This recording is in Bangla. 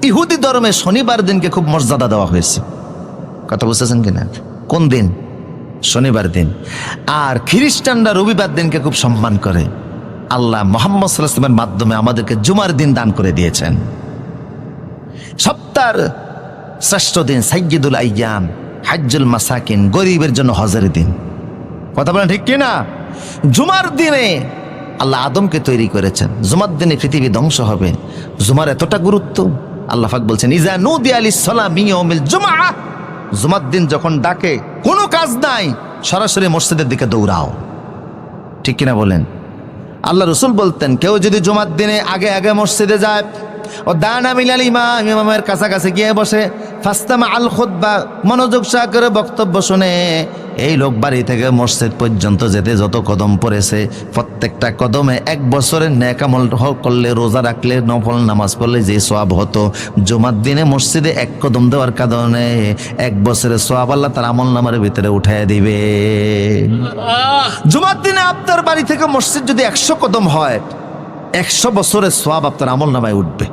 ইহুদি ধর্মে শনিবার দিনকে খুব মর্যাদা দেওয়া হয়েছে, কথা বুঝতেছেন কিনা? কোন দিন? শনিবার দিন। আর খ্রিস্টানরা রবিবার দিনকে খুব সম্মান করে। আল্লাহ মুহাম্মদ সাল্লাল্লাহু আলাইহি ওয়াসাল্লামের মাধ্যমে আমাদেরকে জুমার দিন দান করে দিয়েছেন। সপ্তাহের শ্রেষ্ঠ দিন, সাইয়্যিদুল আইয়াম, হাজ্জুল মাসাকিন, গরিবের জন্য হজের দিন। কথা বলেন ঠিক কিনা? জুমার দিনে আল্লাহ আদমকে তৈরি করেছেন, জুমার দিনে পৃথিবী ধ্বংস হবে। জুমার এতটা গুরুত্ব, আল্লাহ পাক বলছেন ইজা নুদিয়া লিস-সালাতি মিন ইয়াউমিল জুমআহ, জুমার দিন যখন ডাকে, কোনো কাজ নাই, সরাসরি মসজিদের দিকে দৌড়াও। ঠিক কিনা বলেন? আল্লাহ রসুল বলতেন কেউ যদি জুমার দিনে আগে আগে মসজিদে যায়, ও দানা মিলাল ইমাম, ইমামের কাছাকাছি গিয়ে বসে, ফাস্তামা আল খুতবা, মনোযোগ সহকারে বক্তব্য শুনে, এই লোক বাড়ি থেকে মসজিদ পর্যন্ত যেতে যত কদম পড়েছে, প্রত্যেকটা কদমে 1 বছরের নেক আমল করলে, রোজা রাখলে, নফল নামাজ পড়লে যে সওয়াব হতো, জুমার দিনে মসজিদে 1 কদম দেওয়ার কারণে 1 বছরের সওয়াব আল্লাহ তার আমল নামার ভিতরে উঠায় দিবে। জুমার দিনে আপনার বাড়ি থেকে মসজিদ যদি 100 কদম হয়, 100 বছরের সওয়াব আপনার আমল নামায় উঠবে।